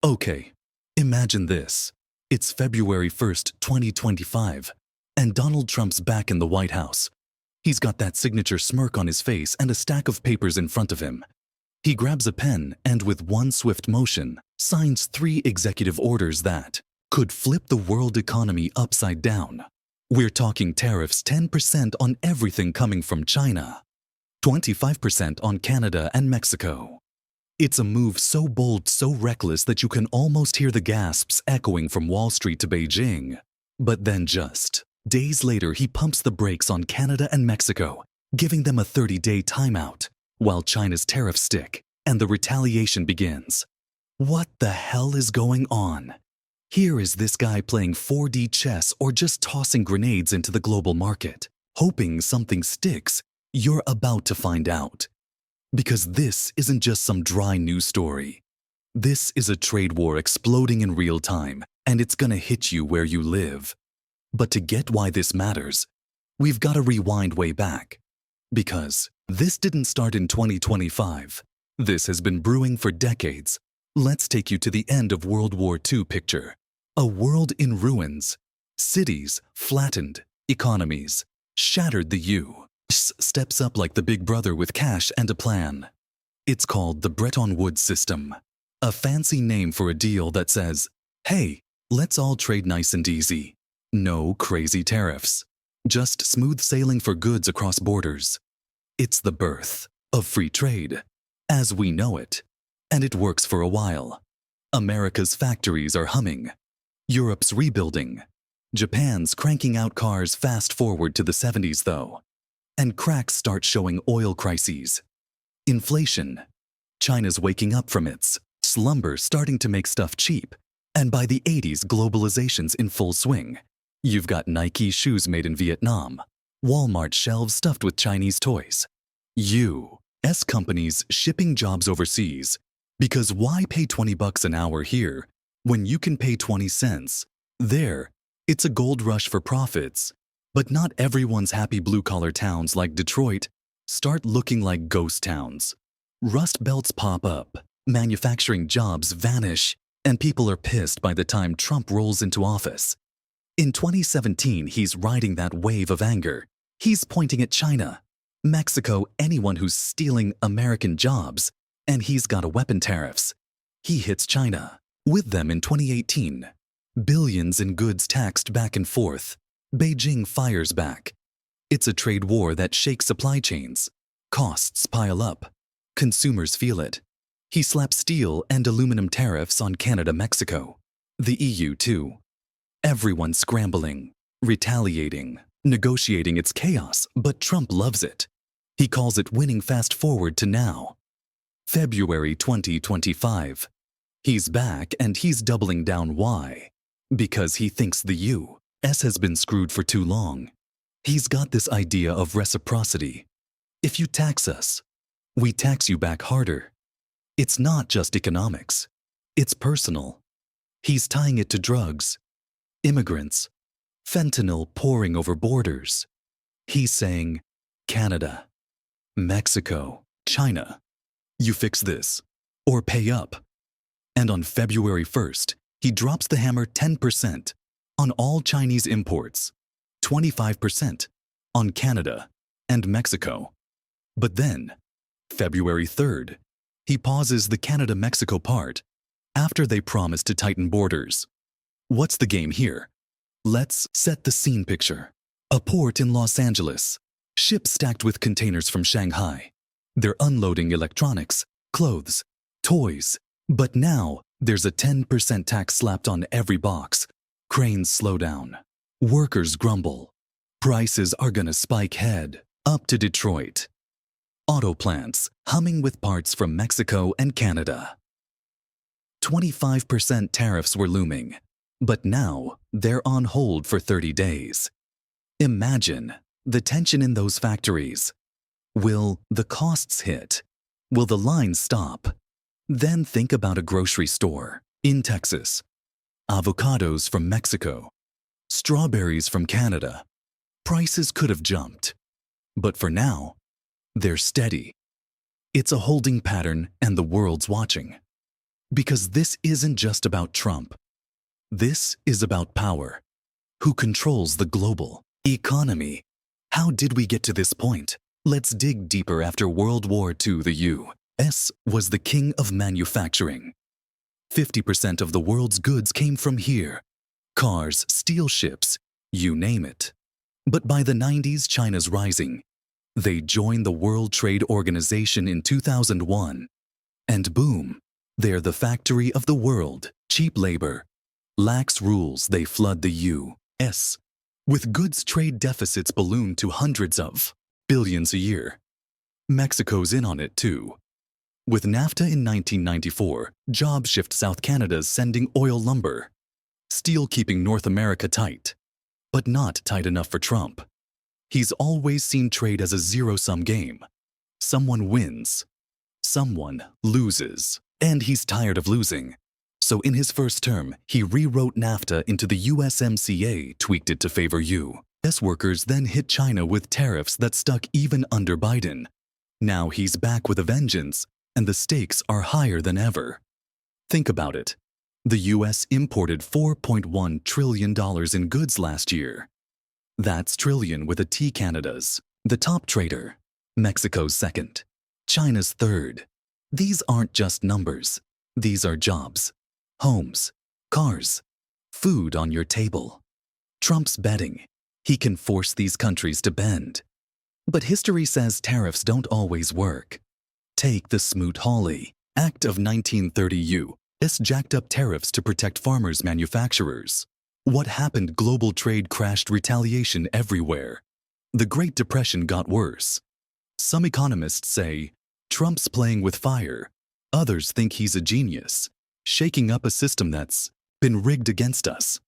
Okay, imagine this. It's February 1st, 2025, and Donald Trump's back in the White House. He's got that signature smirk on his face and a stack of papers in front of him. He grabs a pen and with one swift motion, signs 3 executive orders that could flip the world economy upside down. We're talking tariffs 10% on everything coming from China, 25% on Canada and Mexico. It's a move so bold, so reckless that you can almost hear the gasps echoing from Wall Street to Beijing. But then just days later, he pumps the brakes on Canada and Mexico, giving them a 30-day timeout, while China's tariffs stick and the retaliation begins. What the hell is going on? Here is this guy playing 4D chess or just tossing grenades into the global market, hoping something sticks. You're about to find out. Because this isn't just some dry news story. This is a trade war exploding in real time, and it's gonna hit you where you live. But to get why this matters, we've got to rewind way back. Because this didn't start in 2025. This has been brewing for decades. Let's take you to the end of World War II picture. A world in ruins. Cities flattened. Economies shattered. The U.S. steps up like the big brother with cash and a plan. It's called the Bretton Woods system. A fancy name for a deal that says, hey, let's all trade nice and easy. No crazy tariffs. Just smooth sailing for goods across borders. It's the birth of free trade, as we know it. And it works for a while. America's factories are humming. Europe's rebuilding. Japan's cranking out cars. Fast forward to the 70s though. And cracks start showing. Oil crises. Inflation. China's waking up from its slumber, starting to make stuff cheap. And by the 80s, globalization's in full swing. You've got Nike shoes made in Vietnam. Walmart shelves stuffed with Chinese toys. U.S. companies shipping jobs overseas. Because why pay $20 an hour here when you can pay 20 cents? There, it's a gold rush for profits. But not everyone's happy. Blue-collar towns like Detroit start looking like ghost towns. Rust belts pop up, manufacturing jobs vanish, and people are pissed by the time Trump rolls into office. In 2017, he's riding that wave of anger. He's pointing at China, Mexico, anyone who's stealing American jobs, and he's got a weapon tariffs. He hits China with them in 2018. Billions in goods taxed back and forth. Beijing fires back. It's a trade war that shakes supply chains. Costs pile up. Consumers feel it. He slaps steel and aluminum tariffs on Canada, Mexico. The EU too. Everyone's scrambling, retaliating, negotiating. It's chaos, but Trump loves it. He calls it winning. Fast forward to now. February 2025. He's back and he's doubling down. Why? Because he thinks the U.S. has been screwed for too long. He's got this idea of reciprocity. If you tax us, we tax you back harder. It's not just economics. It's personal. He's tying it to drugs, immigrants, fentanyl pouring over borders. He's saying, Canada, Mexico, China, you fix this, or pay up. And on February 1st, he drops the hammer. 10% on all Chinese imports, 25% on Canada and Mexico. But then, February 3rd, he pauses the Canada-Mexico part after they promise to tighten borders. What's the game here? Let's set the scene. Picture a port in Los Angeles, ships stacked with containers from Shanghai. They're unloading electronics, clothes, toys. But now, there's a 10% tax slapped on every box. Cranes slow down. Workers grumble. Prices are gonna spike. Head up to Detroit. Auto plants humming with parts from Mexico and Canada. 25% tariffs were looming, but now they're on hold for 30 days. Imagine the tension in those factories. Will the costs hit? Will the lines stop? Then think about a grocery store in Texas. Avocados from Mexico. Strawberries from Canada. Prices could have jumped. But for now, they're steady. It's a holding pattern and the world's watching. Because this isn't just about Trump. This is about power. Who controls the global economy? How did we get to this point? Let's dig deeper. After World War II, the U.S. was the king of manufacturing. 50% of the world's goods came from here. Cars, steel ships, you name it. But by the 90s, China's rising. They joined the World Trade Organization in 2001. And boom, they're the factory of the world. Cheap labor, lax rules, they flood the U.S. with goods. Trade deficits balloon to hundreds of billions a year. Mexico's in on it too. With NAFTA in 1994, jobs shift south. Canada's sending oil, lumber, steel, keeping North America tight. But not tight enough for Trump. He's always seen trade as a zero-sum game. Someone wins, someone loses, and he's tired of losing. So in his first term, he rewrote NAFTA into the USMCA, tweaked it to favor U.S. workers, then hit China with tariffs that stuck even under Biden. Now he's back with a vengeance, and the stakes are higher than ever. Think about it. The U.S. imported $4.1 trillion in goods last year. That's trillion with a T. Canada's the top trader. Mexico's second. China's third. These aren't just numbers. These are jobs, homes, cars, food on your table. Trump's betting he can force these countries to bend. But history says tariffs don't always work. Take the Smoot-Hawley Act of 1930. U.S. jacked up tariffs to protect farmers, manufacturers. What happened? Global trade crashed, retaliation everywhere. The Great Depression got worse. Some economists say Trump's playing with fire. Others think he's a genius, shaking up a system that's been rigged against us.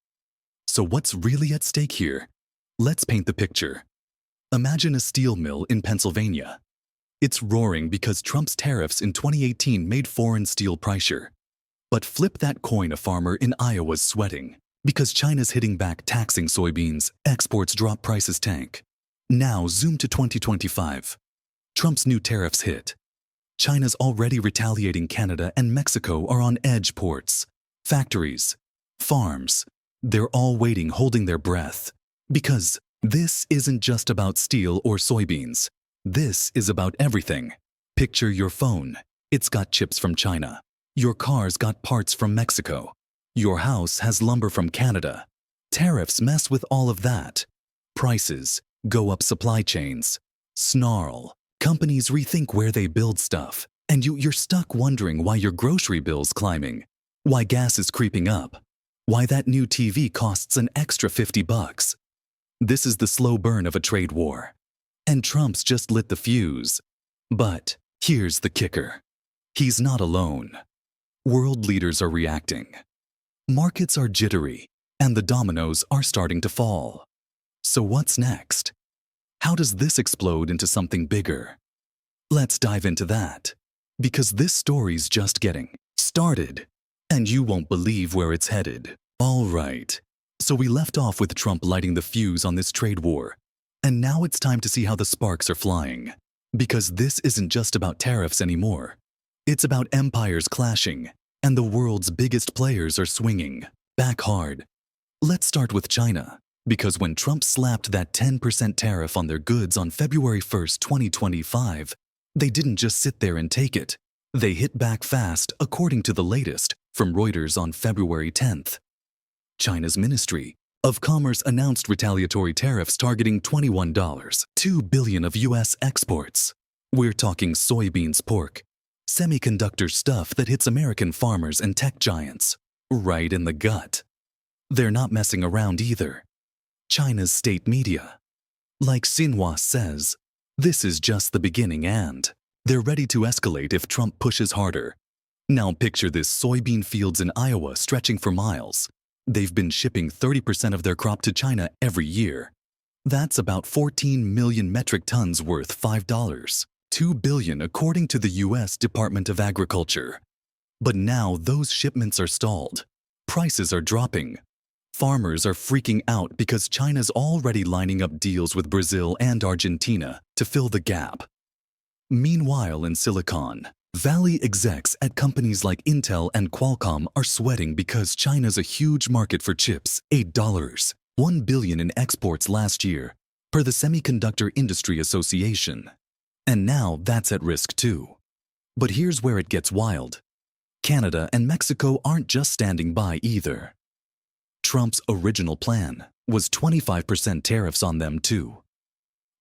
So what's really at stake here? Let's paint the picture. Imagine a steel mill in Pennsylvania. It's roaring because Trump's tariffs in 2018 made foreign steel pricier. But flip that coin, a farmer in Iowa's sweating because China's hitting back, taxing soybeans, exports drop, prices tank. Now zoom to 2025. Trump's new tariffs hit. China's already retaliating. Canada and Mexico are on edge. Ports, factories, farms, they're all waiting, holding their breath. Because this isn't just about steel or soybeans. This is about everything. Picture your phone. It's got chips from China. Your car's got parts from Mexico. Your house has lumber from Canada. Tariffs mess with all of that. Prices go up, supply chains snarl. Companies rethink where they build stuff. And you're stuck wondering why your grocery bill's climbing, why gas is creeping up, why that new TV costs an extra $50. This is the slow burn of a trade war. And Trump's just lit the fuse. But here's the kicker. He's not alone. World leaders are reacting. Markets are jittery, and the dominoes are starting to fall. So what's next? How does this explode into something bigger? Let's dive into that. Because this story's just getting started, and you won't believe where it's headed. All right. So we left off with Trump lighting the fuse on this trade war. And now it's time to see how the sparks are flying. Because this isn't just about tariffs anymore. It's about empires clashing, and the world's biggest players are swinging back hard. Let's start with China, because when Trump slapped that 10% tariff on their goods on February 1st, 2025, they didn't just sit there and take it. They hit back fast, according to the latest from Reuters on February 10th. China's Ministry of Commerce announced retaliatory tariffs targeting $21.2 billion of U.S. exports. We're talking soybeans, pork, semiconductor stuff that hits American farmers and tech giants right in the gut. They're not messing around either. China's state media, like Xinhua, says, this is just the beginning and they're ready to escalate if Trump pushes harder. Now picture this: soybean fields in Iowa stretching for miles. They've been shipping 30% of their crop to China every year. That's about 14 million metric tons worth $5.2 billion, according to the U.S. Department of Agriculture. But now those shipments are stalled. Prices are dropping. Farmers are freaking out because China's already lining up deals with Brazil and Argentina to fill the gap. Meanwhile, in Silicon Valley execs at companies like Intel and Qualcomm are sweating because China's a huge market for chips, $8, $1 billion in exports last year, per the Semiconductor Industry Association. And now that's at risk too. But here's where it gets wild. Canada and Mexico aren't just standing by either. Trump's original plan was 25% tariffs on them too.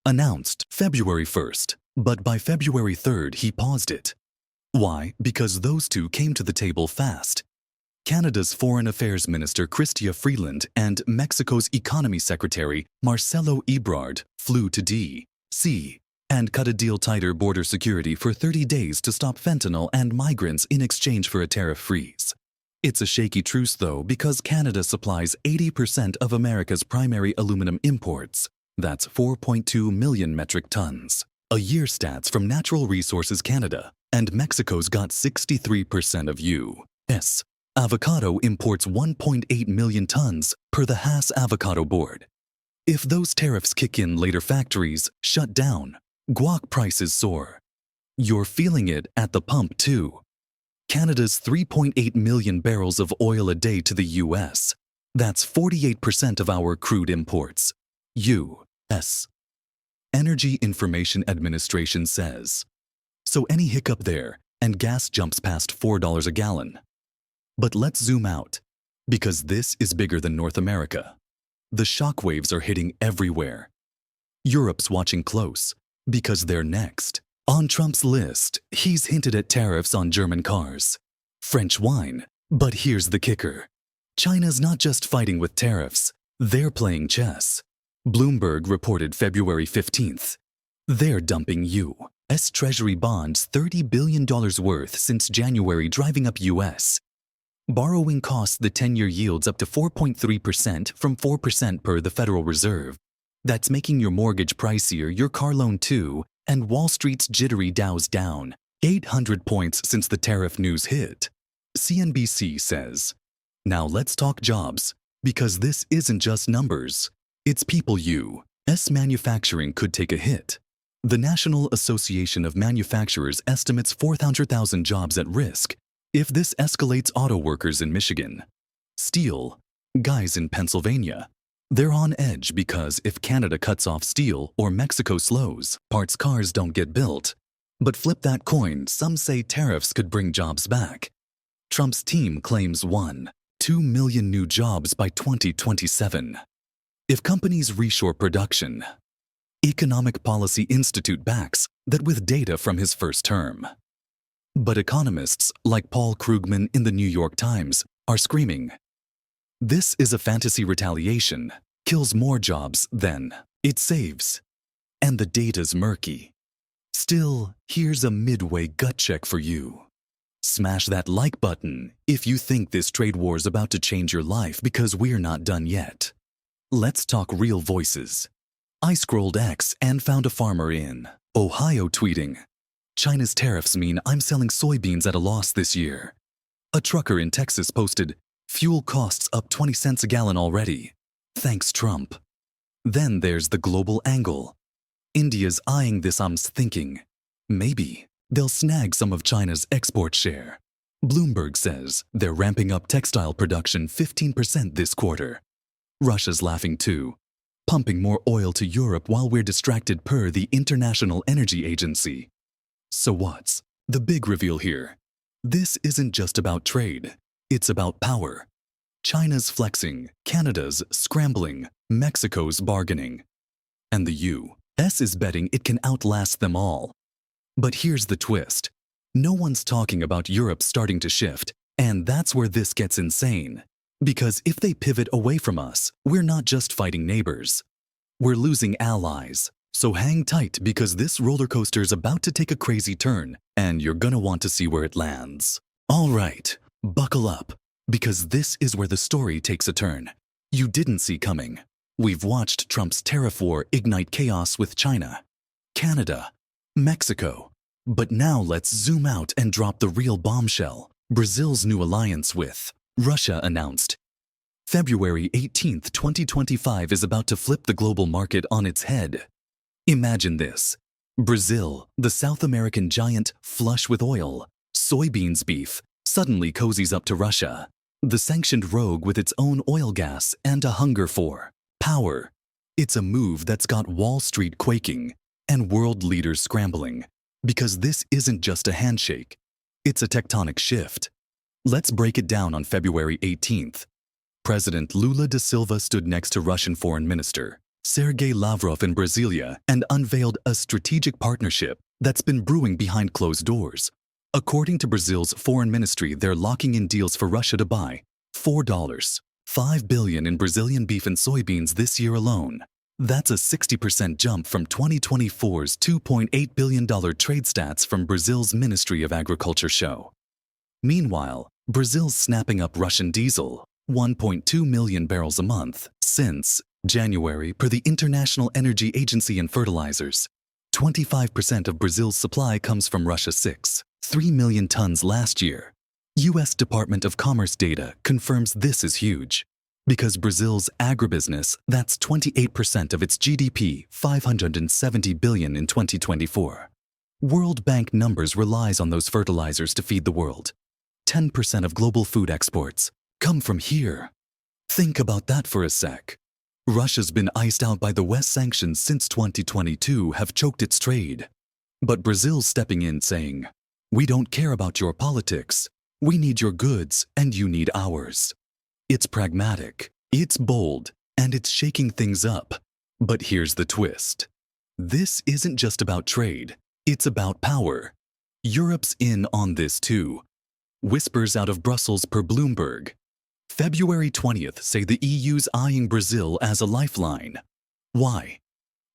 Announced February 1st, but by February 3rd he paused it. Why? Because those two came to the table fast. Canada's Foreign Affairs Minister Chrystia Freeland and Mexico's Economy Secretary Marcelo Ebrard flew to D.C. and cut a deal tighter border security for 30 days to stop fentanyl and migrants in exchange for a tariff freeze. It's a shaky truce though because Canada supplies 80% of America's primary aluminum imports. That's 4.2 million metric tons. A year stats from Natural Resources Canada. And Mexico's got 63% of U.S. Avocado imports 1.8 million tons per the Haas Avocado Board. If those tariffs kick in later, factories shut down, guac prices soar. You're feeling it at the pump too. Canada's 3.8 million barrels of oil a day to the U.S. That's 48% of our crude imports. U.S. Energy Information Administration says. So any hiccup there, and gas jumps past $4 a gallon. But let's zoom out, because this is bigger than North America. The shockwaves are hitting everywhere. Europe's watching close, because they're next. On Trump's list, he's hinted at tariffs on German cars, French wine. But here's the kicker. China's not just fighting with tariffs, they're playing chess. Bloomberg reported February 15th. They're dumping U.S. Treasury bonds $30 billion worth since January, driving up U.S. borrowing costs. The 10-year yields up to 4.3% from 4% per the Federal Reserve. That's making your mortgage pricier, your car loan too, and Wall Street's jittery Dow's down 800 points since the tariff news hit. CNBC says, now let's talk jobs, because this isn't just numbers, it's people. U.S. manufacturing could take a hit. The National Association of Manufacturers estimates 400,000 jobs at risk if this escalates. Auto workers in Michigan, steel guys in Pennsylvania, they're on edge because if Canada cuts off steel or Mexico slows parts, cars don't get built. But flip that coin, some say tariffs could bring jobs back. Trump's team claims 1-2 million new jobs by 2027. If companies reshore production, Economic Policy Institute backs that with data from his first term. But economists like Paul Krugman in the New York Times are screaming, this is a fantasy. Retaliation kills more jobs than it saves. And the data's murky. Still, here's a midway gut check for you. Smash that like button if you think this trade war's about to change your life, because we're not done yet. Let's talk real voices. I scrolled X and found a farmer in Ohio tweeting, China's tariffs mean I'm selling soybeans at a loss this year. A trucker in Texas posted, fuel costs up 20 cents a gallon already. Thanks, Trump. Then there's the global angle. India's eyeing this. I'm thinking, maybe they'll snag some of China's export share. Bloomberg says they're ramping up textile production 15% this quarter. Russia's laughing too, pumping more oil to Europe while we're distracted, per the International Energy Agency. So what's the big reveal here? This isn't just about trade, it's about power. China's flexing, Canada's scrambling, Mexico's bargaining. And the U.S. is betting it can outlast them all. But here's the twist. No one's talking about Europe starting to shift, and that's where this gets insane. Because if they pivot away from us, we're not just fighting neighbors. We're losing allies. So hang tight, because this roller coaster's about to take a crazy turn, and you're gonna want to see where it lands. All right, buckle up, because this is where the story takes a turn you didn't see coming. We've watched Trump's tariff war ignite chaos with China, Canada, Mexico. But now let's zoom out and drop the real bombshell. Brazil's new alliance with Russia announced. February 18, 2025 is about to flip the global market on its head. Imagine this. Brazil, the South American giant flush with oil, soybeans beef, suddenly cozies up to Russia, the sanctioned rogue with its own oil gas and a hunger for power. It's a move that's got Wall Street quaking and world leaders scrambling, because this isn't just a handshake, it's a tectonic shift. Let's break it down. On February 18th, President Lula da Silva stood next to Russian Foreign Minister Sergei Lavrov in Brasilia and unveiled a strategic partnership that's been brewing behind closed doors. According to Brazil's foreign ministry, they're locking in deals for Russia to buy $5 billion in Brazilian beef and soybeans this year alone. That's a 60% jump from 2024's $2.8 billion trade stats from Brazil's Ministry of Agriculture show. Meanwhile, Brazil's snapping up Russian diesel, 1.2 million barrels a month, since January per the International Energy Agency, and fertilizers. 25% of Brazil's supply comes from Russia, 6.3 million tons last year. U.S. Department of Commerce data confirms this is huge, because Brazil's agribusiness, that's 28% of its GDP, $570 billion in 2024. World Bank numbers relies on those fertilizers to feed the world. 10% of global food exports come from here. Think about that for a sec. Russia's been iced out by the West. Sanctions since 2022 have choked its trade. But Brazil's stepping in saying, "We don't care about your politics. We need your goods and you need ours." It's pragmatic, it's bold, and it's shaking things up. But here's the twist. This isn't just about trade, it's about power. Europe's in on this too. Whispers out of Brussels per Bloomberg. February 20th say the EU's eyeing Brazil as a lifeline. Why?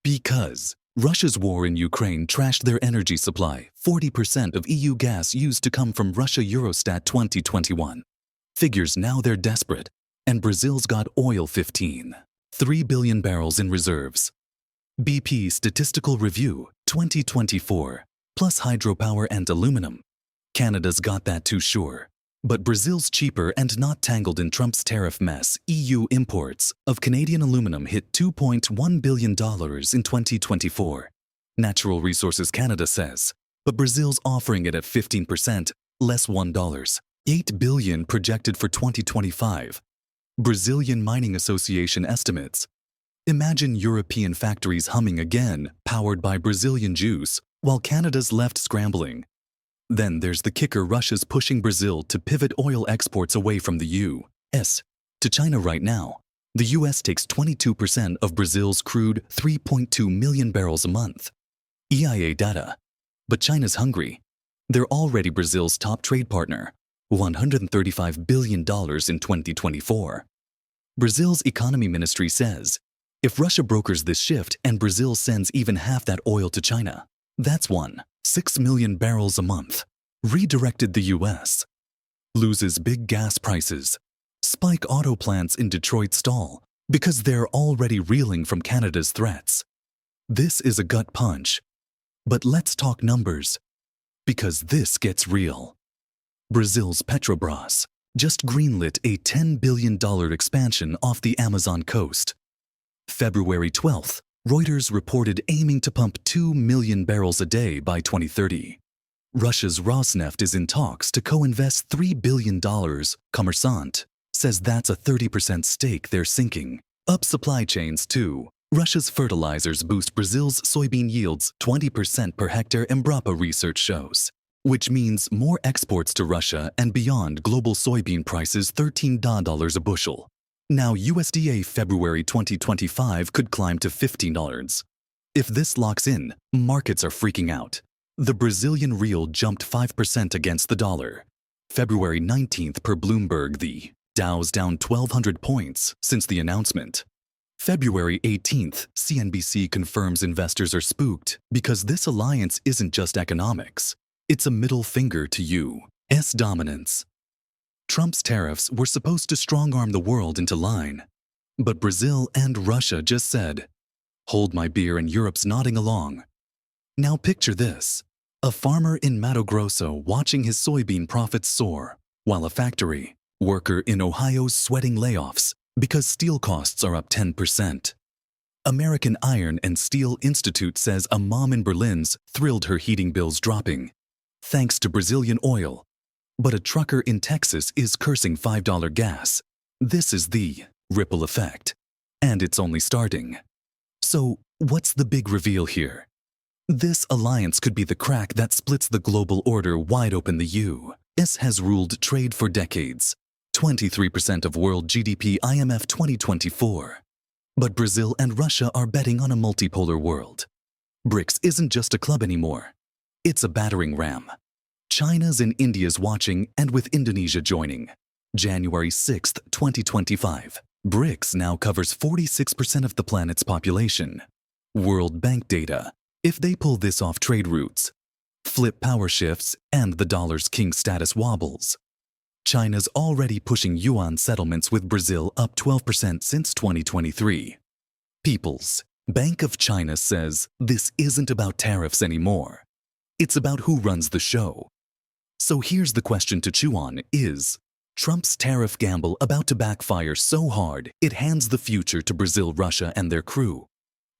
Because Russia's war in Ukraine trashed their energy supply. 40% of EU gas used to come from Russia. Eurostat 2021. Figures now they're desperate, and Brazil's got oil 15.3 billion barrels in reserves. BP Statistical Review 2024, plus hydropower and aluminum. Canada's got that too, sure. But Brazil's cheaper and not tangled in Trump's tariff mess. EU imports of Canadian aluminum hit $2.1 billion in 2024. Natural Resources Canada says, but Brazil's offering it at 15%, less $1.8 billion projected for 2025. Brazilian Mining Association estimates. Imagine European factories humming again, powered by Brazilian juice, while Canada's left scrambling. Then there's the kicker. Russia's pushing Brazil to pivot oil exports away from the U.S. to China right now. The U.S. takes 22% of Brazil's crude, 3.2 million barrels a month. EIA data. But China's hungry. They're already Brazil's top trade partner, $135 billion in 2024. Brazil's economy ministry says, if Russia brokers this shift and Brazil sends even half that oil to China, that's 1.6 million barrels a month. Redirected. The U.S. loses big gas prices. Spike auto plants in Detroit stall because they're already reeling from Canada's threats. This is a gut punch. But let's talk numbers, because this gets real. Brazil's Petrobras just greenlit a $10 billion expansion off the Amazon coast. February 12th, Reuters reported aiming to pump 2 million barrels a day by 2030. Russia's Rosneft is in talks to co-invest $3 billion. Kommersant says that's a 30% stake they're sinking up supply chains too. Russia's fertilizers boost Brazil's soybean yields 20% per hectare, Embrapa research shows, which means more exports to Russia and beyond. Global soybean prices $13 a bushel. Now USDA February 2025 could climb to $15. If this locks in, markets are freaking out. The Brazilian real jumped 5% against the dollar. February 19th per Bloomberg, the Dow's down 1,200 points since the announcement. February 18th, CNBC confirms investors are spooked because this alliance isn't just economics. It's a middle finger to U.S. dominance. Trump's tariffs were supposed to strong-arm the world into line. But Brazil and Russia just said, "Hold my beer," and Europe's nodding along. Now picture this. A farmer in Mato Grosso watching his soybean profits soar, while a factory worker in Ohio's sweating layoffs because steel costs are up 10%. American Iron and Steel Institute says a mom in Berlin's thrilled her heating bills dropping, thanks to Brazilian oil. But a trucker in Texas is cursing $5 gas. This is the ripple effect. And it's only starting. So, what's the big reveal here? This alliance could be the crack that splits the global order wide open. The U.S. has ruled trade for decades. 23% of world GDP IMF 2024. But Brazil and Russia are betting on a multipolar world. BRICS isn't just a club anymore. It's a battering ram. China's and India's watching, and with Indonesia joining. January 6, 2025. BRICS now covers 46% of the planet's population. World Bank data. If they pull this off, trade routes, flip power shifts, and the dollar's king status wobbles. China's already pushing yuan settlements with Brazil up 12% since 2023. People's Bank of China says this isn't about tariffs anymore. It's about who runs the show. So here's the question to chew on: is Trump's tariff gamble about to backfire so hard it hands the future to Brazil, Russia, and their crew?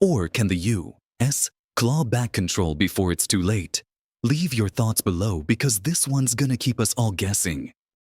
Or can the U.S. claw back control before it's too late? Leave your thoughts below because this one's gonna keep us all guessing.